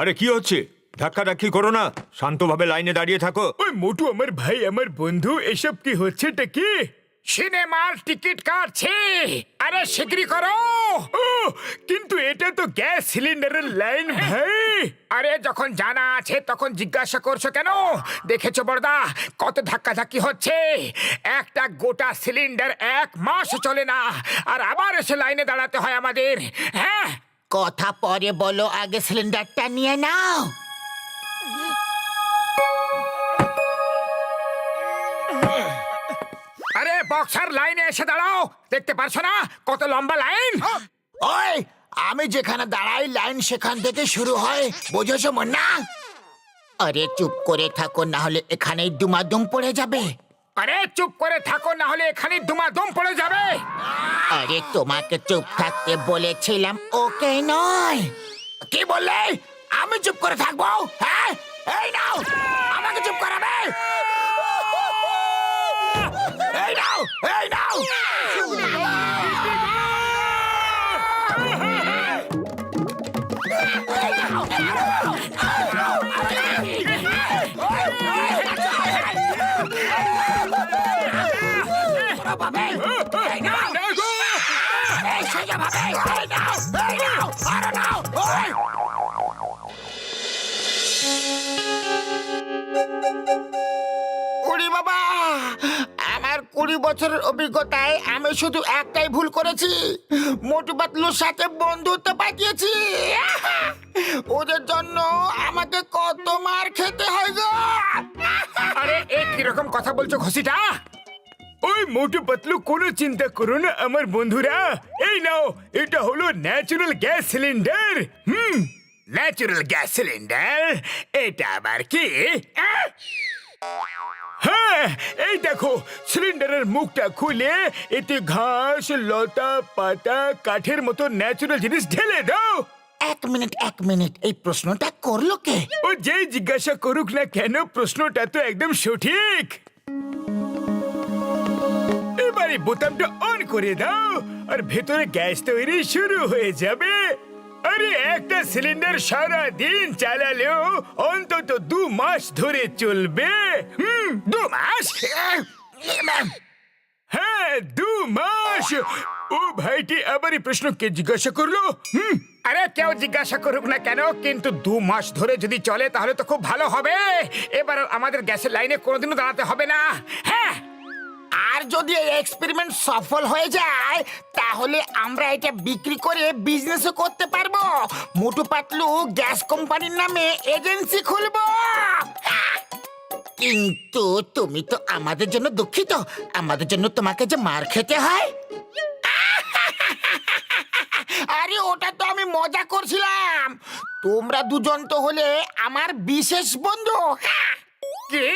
আরে কি হচ্ছে? ধাক্কাধাক্কি করো না, শান্তভাবে লাইনে দাঁড়িয়ে থাকো। ওই মোটু আমার ভাই, আমার বন্ধু, এসব কি হচ্ছেটা কি? সিনেমার টিকিট কাটছে। আরে শিগগিরই করো। ও, কিন্তু এটা তো গ্যাস সিলিন্ডারের লাইন ভাই। আরে যখন জানা আছে তখন জিজ্ঞাসা করছো কেন? দেখেছো বড়দা কত ধাক্কাধাক্কি হচ্ছে? একটা গোটা সিলিন্ডার 1 মাস চলে না, আর আবার এসে লাইনে দাঁড়াতে হয় আমাদের। হ্যাঁ, কথা পরে বলো, আগে সিলিন্ডারটা নিয়ে নাও। আরে বক্সার লাইনে এসে দাঁড়াও, দেখতে পারছো না কত লম্বা লাইন? ওই, আমি যেখানে দাঁড়াই লাইন সেখান থেকে শুরু হয়, বুঝেছো মুন্না? আরে চুপ করে থাকো, না হলে এখানেই দুমাদুম পড়ে যাবে। আরে চুপ করে থাকো, না হলে এখানে দুমাদম পড়ে যাবে। আরে তোমাকে চুপ থাকতে বলেছিলাম, ওকে নয়। কি বললে? আমি চুপ করে থাকবো? হ্যাঁ, এই নাও, আমাকে চুপ করাবে। এই নাও, এই নাও। উড়ি বাবা, আমার 20 বছরের অভিজ্ঞতায় আমি শুধু একটাই ভুল করেছি, মোটু পাতলুর সাথে বন্ধুত্ব পাঠিয়েছি। ওদের জন্য আমাকে কত মার খেতে হয় গো। আরে এ কিরকম কথা বলছো ঘসিটা? ওই মোটু পাতলু, কোনো চিন্তা করো না আমার বন্ধুরা। এই নাও, এটা হলো natural gas cylinder. Natural gas cylinder? এটা আবার কি? হ্যাঁ, এই দেখো, সিলিন্ডারের মুখটা খুলে এতে ঘাস, লতা পাতা, কাঠের মতো ন্যাচারাল জিনিস ঢেলে দাও। এক মিনিট, এই প্রশ্নটা করলো কে? ও যেই জিজ্ঞাসা করুক না কেন, প্রশ্নটা তো একদম সঠিক। এবারে বোতামটা অন করে দাও আর ভেতরে গ্যাস তৈরি শুরু হয়ে যাবে। আরে একটা সিলিন্ডার সারা দিন চালালেও অন্তত 2 মাস ধরে চলবে। 2 মাস? হ্যাঁ, 2 মাস। ও ভাইটি আবার এই প্রশ্ন কে জিজ্ঞাসা করলো? আরে কেউ জিজ্ঞাসা করুক না কেন, কিন্তু 2 মাস ধরে যদি চলে তাহলে তো খুব ভালো হবে। এবার আমাদের গ্যাসের লাইনে কোনোদিনও দাঁড়াতে হবে না। হ্যাঁ, আর যদি এই এক্সপেরিমেন্ট সফল হয়ে যায় তাহলে আমরা এটা বিক্রি করে বিজনেসও করতে পারবো। মোটু পাতলু গ্যাস কোম্পানির নামে এজেন্সি খুলবো। কিন্তু তুমি তো আমাদের জন্য দুঃখিত, আমাদের জন্য তোমাকে যে মার খেতে হয়। আরে ওটা তো আমি মজা করছিলাম, তোমরা দুজন তো হলে আমার বিশেষ বন্ধু। কি?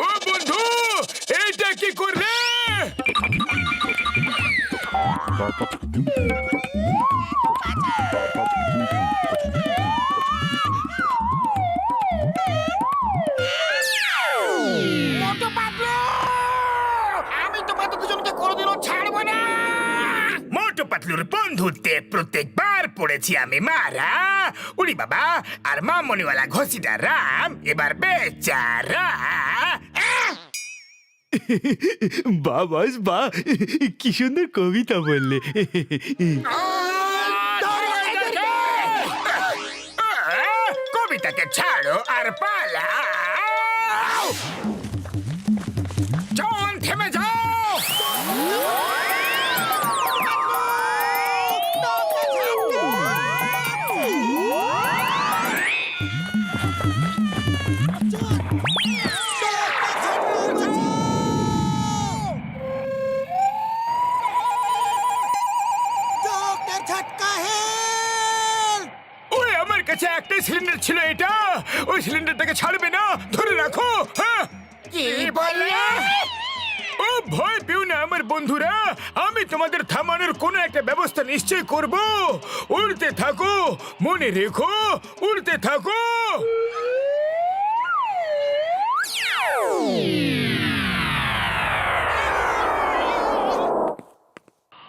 ও বন্ধু, এইটা কি করলে? মোটু পাতলু, আমি তোমাদের দুজনকে কোনোদিনও ছাড়বো না। মোটু পাতলুর বন্ধুত্বে প্রত্যেকবার পড়েছি আমি মারা। উড়ি বাবা, আর মামনিওয়ালা ঘসিটা রাম এবার বেচারা। বাবাস বা, কি সুন্দর কবিতা বললে। কবিতাকে ছাড়ো আর পালাও। জন, থেমে যাও। ওই আমার কাছে একটাই সিলিন্ডার ছিল, এটা। ওই সিলিন্ডারটাকে ছাড়বে না, ধরে রাখো। হ্যাঁ, কি বললে? ও ভয় পেও না আমার বন্ধুরা, আমি তোমাদের থামানোর কোনো একটা ব্যবস্থা নিশ্চয় করব। উড়তে থাকো, মনে রেখো, উড়তে থাকো।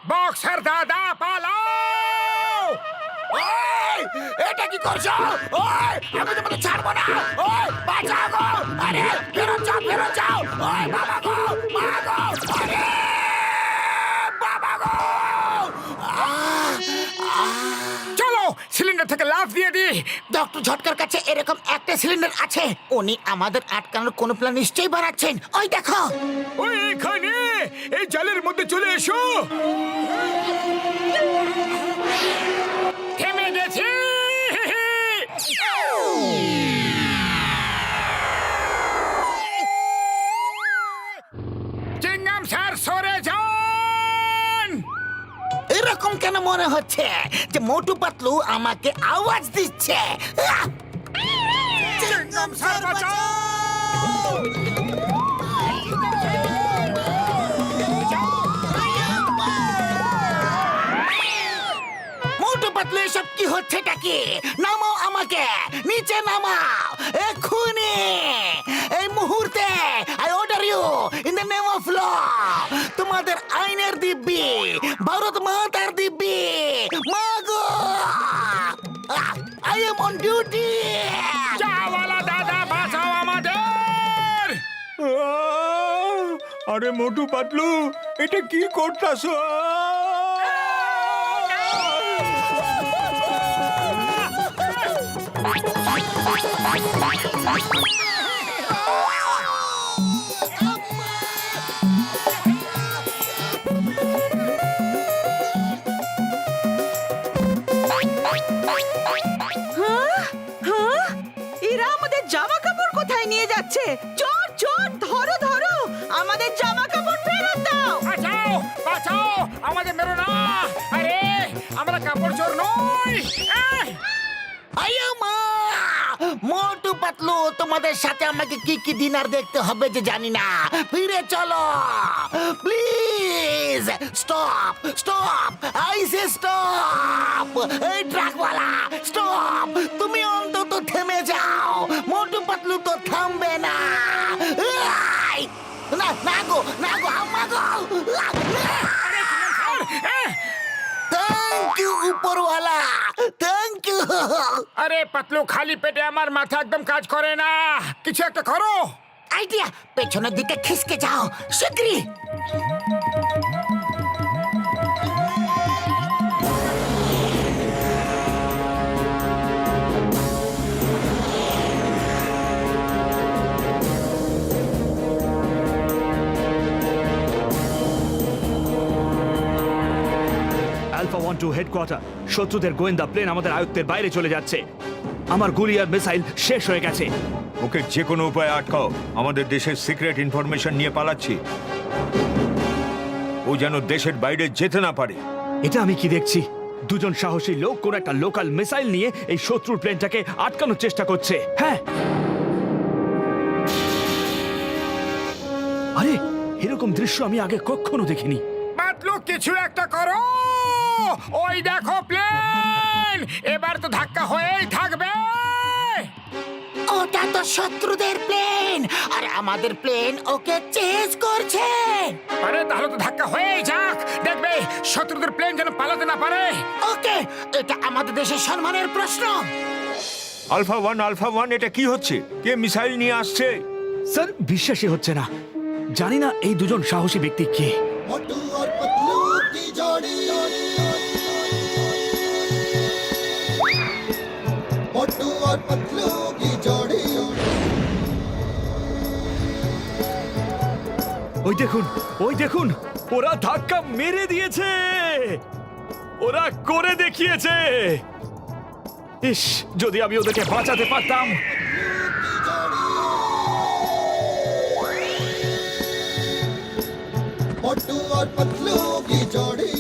বক্সার দাদা পালাও। এটা কি করছো? ওই, আমি তোমাকে ছাড়বো না। ওই, বাঁচাও গো। আরে, ফেরত যাও, ফেরত যাও। ওই, বাবা গো, মা গো। আরে, বাবা গো। চলো সিলিন্ডার থেকে লাফ দিয়ে দি। ডক্টর ঝটকার কাছে এরকম একটা সিলিন্ডার আছে। উনি আমাদের আটকানোর কোনো প্ল্যান নিশ্চয়ই বানাচ্ছেন। ওই দেখো। ওই এখানে এই জালের মধ্যে চলে এসো। থেমে গেছি। চিংগাম স্যার সরে যান। এরকম কেন মনে হচ্ছে যে মোটু পাতলু আমাকে আওয়াজ দিচ্ছে? আহ! চিংগাম স্যার বাঁচাও। মোটু পাতলু, এসব কি হচ্ছেটা কি? নামাও আমাকে, নিচে নামাও এক্ষুনি, এই মুহূর্তে। I order you in the name of law. তোমাদের আইনের দিব্যি, ভারত মাতার দিব্যি। মাগো, আই এম অন ডিউটি। চাওয়ালা দাদা বাঁচাও আমাদের। আরে মোটু পাতলু, এটা কি করতাছ? এরা আমাদের জামা কাপড় কোথায় নিয়ে যাচ্ছে? চোর চোর, ধরো ধরো, আমাদের জামা কাপড় ফেরত দাও। বাঁচাও, বাঁচাও, আমাদের মেরো না। আরে, আমরা কাপড় চোর নই। আইয়া মা! মোটু পাতলু, তোমাদের সাথে আমাকে কি কি ডিনার দেখতে হবে যে জানি না। ফিরে চলো please. Stop, stop, I say stop. এই ট্রাকওয়ালা, স্টপ। তুমি অন্তত থেমে যাও। মোটু পাতলু তো থামবে না। আই! না না গো, না গো, আম্মা গো। থ্যাংক ইউ উপরওয়ালা, থ্যাংক ইউ। আরে পাতলু, খালি পেটে আমার মাথা একদম কাজ করে না। কিছু একটা করো। আইডিয়া, পেছনের দিকে খিসকে যাও শিগগিরই। আলফা 1 টু হেডকোয়ার্টার, শত্রুদের গোয়েন্দা প্লেন আমাদের আয়ত্তের বাইরে চলে যাচ্ছে। আমার গুলি আর মিসাইল শেষ হয়ে গেছে। ওকে যে কোনো উপায়ে আটকাও। আমাদের দেশের সিক্রেট ইনফরমেশন নিয়ে পালাচ্ছি। ও যেন দেশের বাইরে যেতে না পারে। এটা আমি কি দেখছি? দুজন সাহসী লোক কোন একটা লোকাল মিসাইল নিয়ে এই শত্রুর প্লেনটাকে আটকানোর চেষ্টা করছে। হ্যাঁ, আরে এরকম দৃশ্য আমি আগে কখনো দেখিনি। পাতলু, কিছু একটা করো। ওই দেখো প্লেন, এবার তো ধাক্কা হয়েই থাকবে। ওটা তো শত্রুদের প্লেন, আর আমাদের প্লেন ওকে চেজ করছে। আরে তাহলে তো ধাক্কা হয়েই যাক। দেখবে শত্রুদের প্লেন যেন পালাতে না পারে। ওকে, এটা আমাদের দেশের সম্মানের প্রশ্ন। আলফা 1, এটা কি হচ্ছে? কে মিসাইল নিয়ে আসছে? স্যার, বিশ্বাসই হচ্ছে না। জানি না এই দুজন সাহসী ব্যক্তি কে। मोटू और पतलू की जोड़ी, मोटू और पतलू की जोड़ी। ওই দেখুন, ওই দেখুন, ওরা ধাক্কা মেরে দিয়েছে। ওরা করে দেখিয়েছে। ইস, যদি আমি ওদেরকে বাঁচাতে পারতাম। मोटू और पतलू की जोड़ी।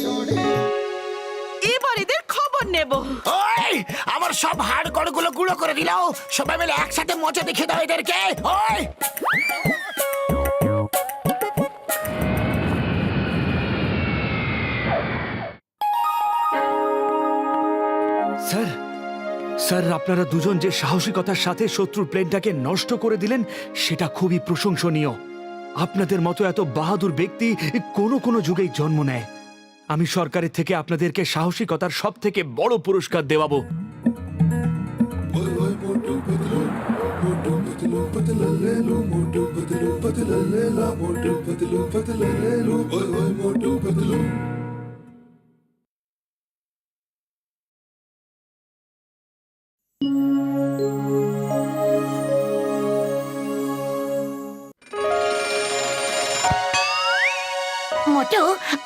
এবার এদের খবর নেব। ওই, আমার সব হাড় গুলো গুঁড়ো করে দিলাও। সবাই মিলে একসাথে মজা দেখিয়ে দাও এদেরকে। ওই, স্যার, স্যার, আপনারা দুজন যে সাহসিকতার সাথে শত্রুর প্লেনটাকে নষ্ট করে দিলেন সেটা খুবই প্রশংসনীয়। আপনাদের মতো এত বাহাদুর ব্যক্তি কোনো কোনো যুগেই জন্ম নেয়। আমি সরকারের থেকে আপনাদেরকে সাহসিকতার সব থেকে বড় পুরস্কার দেওয়াবো। पतलू ले लो मोटू पतलू ले लो ओए ओए मोटू पतलू মোটু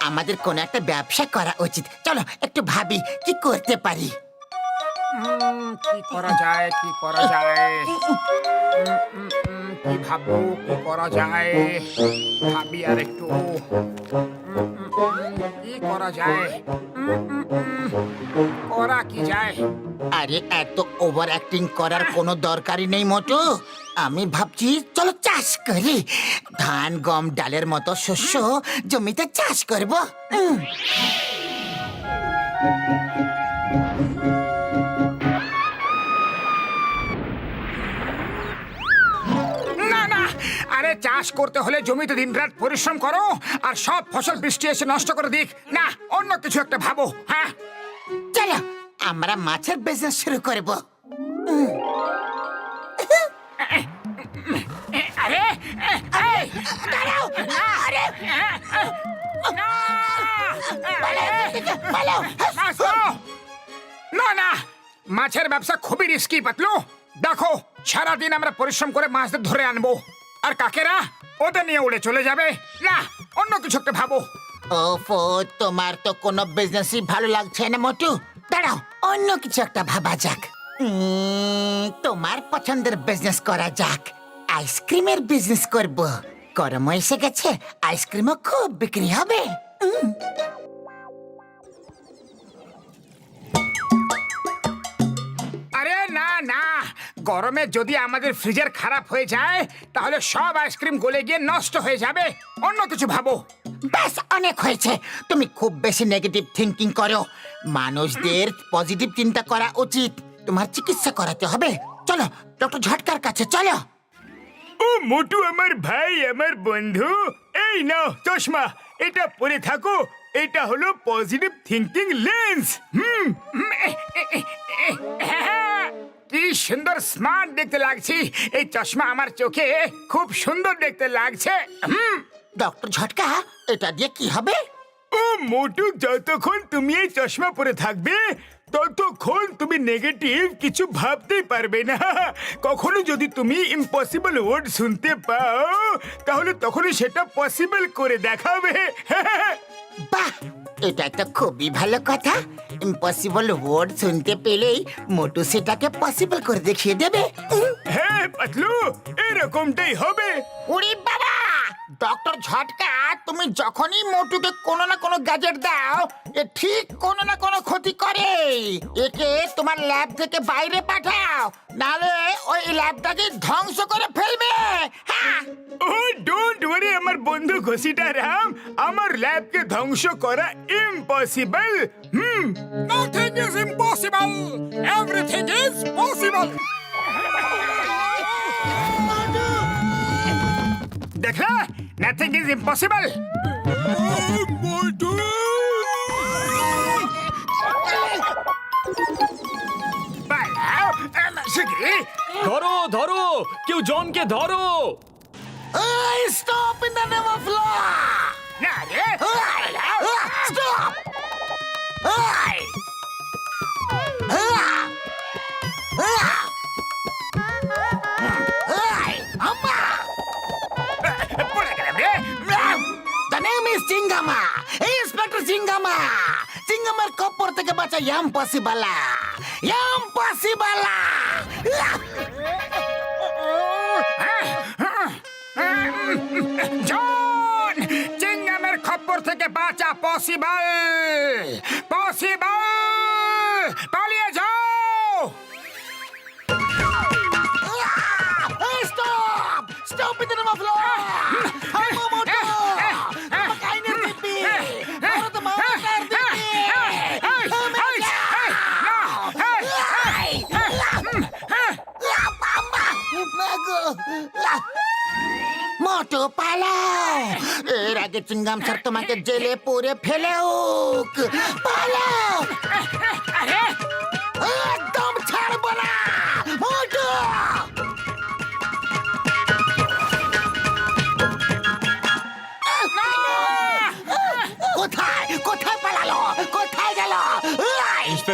আমাদের কোনো একটা ব্যবসা করা উচিত। চলো একটু ভাবি কি করতে পারি। কি করা যায়, কি করা যায়? কি ভাববো, কি করা যায়? ভাবি আর একটু। কি করা যায়? করা কি যায়? আরে এত ওভার অ্যাক্টিং করার কোনো দরকারই নেই মোটু। আমি ভাবছি চলো চাষ করি, ধান গম ডালের মতো শস্য জমিতে চাষ করব। না না, আরে চাষ করতে হলে জমিতে দিনরাত পরিশ্রম করো আর সব ফসল বৃষ্টি এসে নষ্ট করে দিক। না, অন্য কিছু একটা ভাবো। হ্যাঁ, চলো আমরা মাছের বিজনেস শুরু করব। আরে দাঁড়াও, আরে না না, মাছের ব্যবসা খুবই রিস্কি পাতলু। দেখো সারাদিন আমরা পরিশ্রম করে মাছদের ধরে আনবো আর কাকেরা ওদের নিয়ে উড়ে চলে যাবে। না, অন্য কিছু একটা ভাবো। ওফো, তোমার তো কোনো বিজনেসই ভালো লাগছে না মোটু। দাঁড়াও অন্য কিছু একটা ভাবা যাক। তোমার পছন্দের বিজনেস করা যাক। আইসক্রিমের বিজনেস করব। গরম এসে গেছে, আইসক্রিমও খুব বিক্রি হবে। আরে না না, গরমে যদি আমাদের ফ্রিজার খারাপ হয়ে যায় তাহলে সব আইসক্রিম গলে গিয়ে নষ্ট হয়ে যাবে। অন্য কিছু ভাবো। ব্যাস অনেক হয়েছে। তুমি খুব বেশি নেগেটিভ থিঙ্কিং করো। মানুষদের পজিটিভ চিন্তা করা উচিত। তোমার চিকিৎসা করাতে হবে। চলো ডক্টর ঝটকার কাছে চলো। ও মোটু আমার ভাই, আমার বন্ধু, এই নাও চশমা, এটা পরে থাকো। এটা হলো পজিটিভ থিঙ্কিং লেন্স। কি সুন্দর স্মার্ট দেখতে লাগছি। এই চশমা আমার চোখে খুব সুন্দর দেখতে লাগছে। ডক্টর ঝটকা, এটা দিয়ে কি হবে? ও মোটু, যতক্ষণ তুমি এই চশমা পরে থাকবে ততক্ষণ তুমি নেগেটিভ কিছু ভাবতেই পারবে না। কখনো যদি তুমি ইম্পসিবল ওয়ার্ড শুনতে পাও তাহলে তখনই সেটা পসিবল করে দেখাবে। বাহ, এটা তো খুবই ভালো কথা। ইম্পসিবল ওয়ার্ড শুনতে পেলেই মোটু সেটাকে পসিবল করে দেখিয়ে দেবে। হ্যাঁ পাতলু, এরকমটাই হবে। উড়ি বাবা, ডক্টর ঝটকা, তুমি যখনই মোটুকে কোনো না কোনো গ্যাজেট দাও এ ঠিক কোনো না কোনো ক্ষতি করে। একে তোমার ল্যাব থেকে বাইরে পাঠাও, নালে ওই ল্যাবটাকে ধ্বংস করে ফেলবে। হ্যাঁ, ও ডোন্ট ওয়ারি আমার বন্ধু ঘষিটা রাম, আমার ল্যাবকে ধ্বংস করা impossible. Nothing is impossible, everything is possible. দেখলে, নাথিং ইজ ইম্পসিবল। ধরো ধরো, কেউ জনকে ধরো। Stop in the name of law. Stop. The name is Chingama. Inspector Chingama. চিঙ্গামার কপর থেকে বাঁচা ইম্পসিবল। ইম্পসিবল। জন, চিঙ্গামের খপ্পর থেকে বাঁচা পসিবল। পসিবল, পালিয়ে যাও। Stop! Stop in the name of law! Moto! Makainer Dipi! Maro Makainer Dipi! মোটু পালাও, এর আগে চিঙ্গাম স্যার তোমাকে জেলে পুরে ফেলেউক। পালাও, একদম ছাড়বো না মোটু।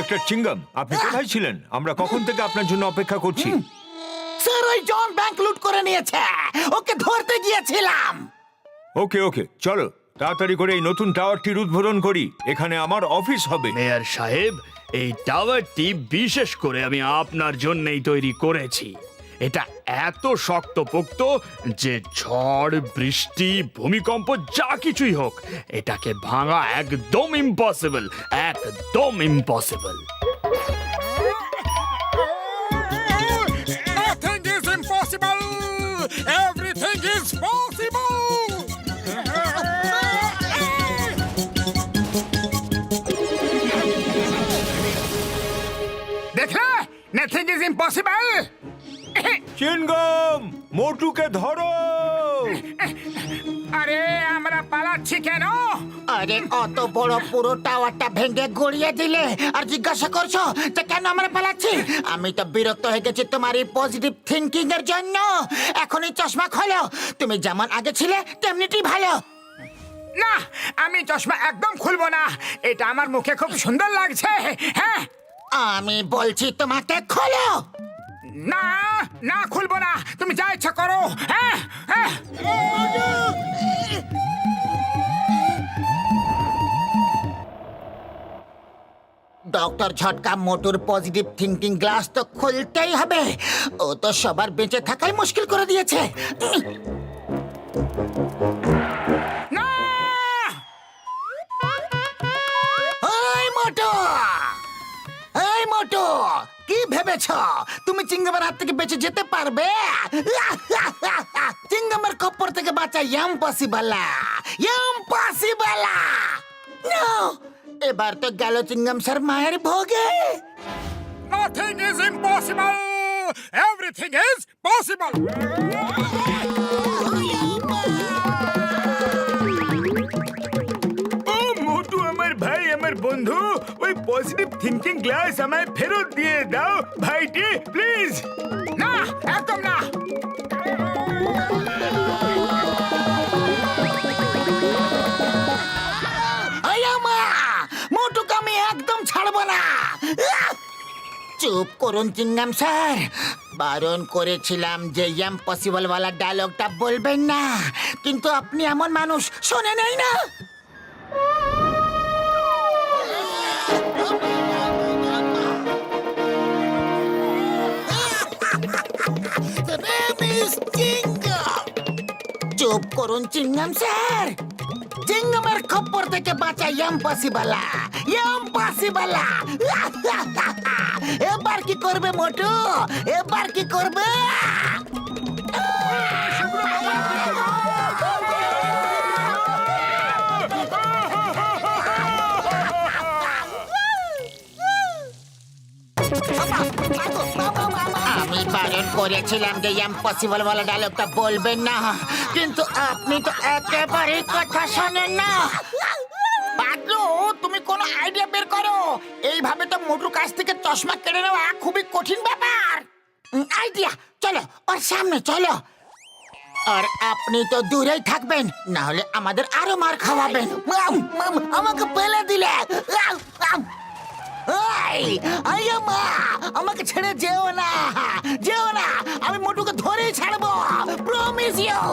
ইন্সপেক্টর চিঙ্গাম, আপনি কোথায় ছিলেন? আমরা কখন থেকে আপনার জন্য অপেক্ষা করছি। স্যার ওই জন ব্যাংক লুট করে নিয়েছে, ওকে ধরতে গিয়েছিলাম। ওকে ওকে, চলো তাড়াতাড়ি করে এই নতুন টাওয়ারটির উদ্বোধন করি। এখানে আমার অফিস হবে। মেয়র সাহেব, এই টাওয়ারটি বিশেষ করে আমি আপনার জন্যই তৈরি করেছি। এটা এত শক্তপোক্ত যে ঝড়, বৃষ্টি, ভূমিকম্প যা কিছুই হোক, এটাকে ভাঙা একদম ইম্পসিবল, একদম impossible. Nothing is impossible. Everything is possible. দেখলে, nothing is impossible. চিঙ্গাম, মোটুকে ধরো। আরে আমরা পালাচ্ছি কেন? আরে অত বড় পুরো টাওয়ারটা ভেঙে গড়িয়ে দিলে আর জিজ্ঞাসা করছো যে কেন আমরা পালাচ্ছি? আমি তো বিরক্ত হয়ে গেছি তোমার এই পজিটিভ থিঙ্কিং এর জন্য। এখনই চশমা খোলো, তুমি যেমন আগে ছিলে তেমনিটি ভালো। না, আমি চশমা একদম খুলবো না। এটা আমার মুখে খুব সুন্দর লাগছে। হ্যাঁ, আমি বলছি তোমাকে খোলো। না না, খুলবো না। তুমি যা ইচ্ছা করো। হ্যাঁ হ্যাঁ। ডক্টর ঝটকা মোটুর পজিটিভ থিঙ্কিং গ্লাস তো খুলতেই হবে। ও তো সবার বেঁচে থাকাই মুশকিল করে দিয়েছে। না, এই মোটু, এই মোটু, কি ভেবেছ তুমি চিঙ্গামের হাত থেকে বেঁচে যেতে পারবে? চিঙ্গামের খপ্পর থেকে বাঁচা ইম্পসিবল, ইম্পসিবল। নো, এবার তো গেল চিঙ্গাম স্যার মায়ের ভোগে। nothing is impossible. Everything is possible. ও মোটু, আমার ভাই, আমার বন্ধু, ওই পজিটিভ থিঙ্কিং গ্লাস আমায় ফেরত দিয়ে দাও ভাইটি, প্লিজ। না, একদম না। মোটুকে আমি একদম ছাড়বো না। চুপ করুন চিঙ্গাম স্যার, বারণ করেছিলাম যে ইম্পসিবল ওয়ালা ডায়লগটা বলবেন না, কিন্তু আপনি এমন মানুষ শোনে নেই না। চুপ করুন চিঙ্গাম স্যার, চিঙ্গামের খপ্পর থেকে বাঁচা ইম্পসিবল, ইম্পসিবল। এবার কি করবে মোটু, এবার কি করবে? আমি বারণ করেছিলাম যে ইম্পসিবল বলা ডায়লগটা বলবেন না, কিন্তু আপনি তো একেবারে কথা শোনেন না। পাগলু, তুমি কোনো আইডিয়া বের করো। এইভাবে তো মোটুর কাছ থেকে চশমা কেড়ে নেওয়া খুবই কঠিন ব্যাপার। আইডিয়া, চলো ওর সামনে চলো। আর আপনি তো দূরেই থাকবেন, না হলে আমাদের আরো মার খাওয়াবেন। আমাকে ফেলে দিলে। আমাকে ছেড়ে যেও না, যেও না। আমি মোটুকে ধরেই ছাড়বো, প্রমিস ইউ।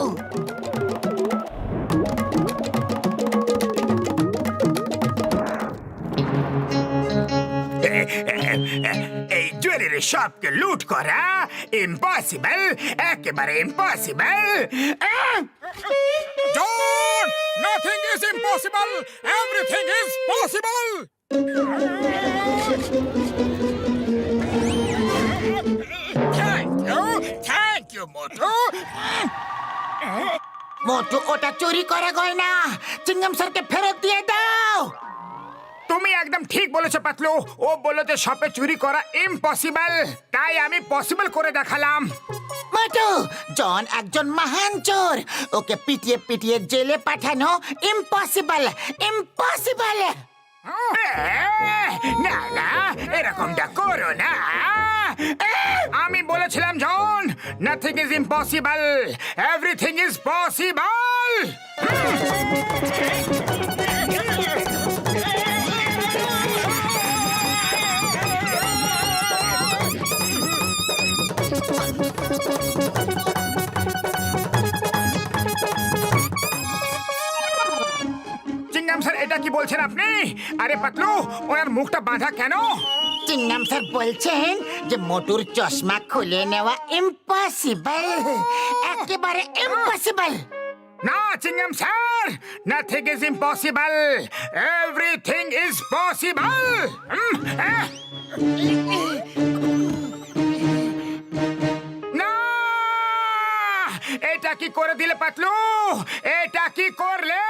এই জুয়েলারি শপকে লুট করা ইম্পসিবল, একেবারে impossible. John, nothing is impossible, everything is possible. Thank you Motu. Motu, ওটা চুরি করা গয়না, চিঙ্গাম স্যারকে ফেরত দিয়ে দাও। তুমি একদম ঠিক বলেছো পাতলু। ও বললো যে শপে চুরি করা ইম্পসিবল, তাই আমি পসিবল করে দেখালাম। মোটু, জন একজন মহান চোর, ওকে পিটিয়ে পিটিয়ে জেলে পাঠানো ইম্পসিবল, ইম্পসিবল। না না, এরকমটা করো না। আমি বলেছিলাম John, nothing is impossible, everything is possible. Chingam sir এটা কি বলছেন আপনি? আরে পাতলু, ওনার মুখটা বাঁধা কেন? চিংগাম স্যার বলছেন যে মোটুর চশমা খুলে নেওয়া ইম্পসিবল, একেবারে ইম্পসিবল। না Chingam sir, nothing is impossible, everything is possible. না, এটা কি করে দিলে পাতলু? এটা কি করলে?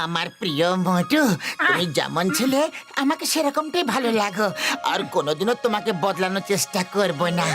আমার প্রিয় মোটু, তুমি যেমন ছিলে আমাকে সেরকমটাই ভালো লাগো, আর কোনোদিনও তোমাকে বদলানোর চেষ্টা করব না।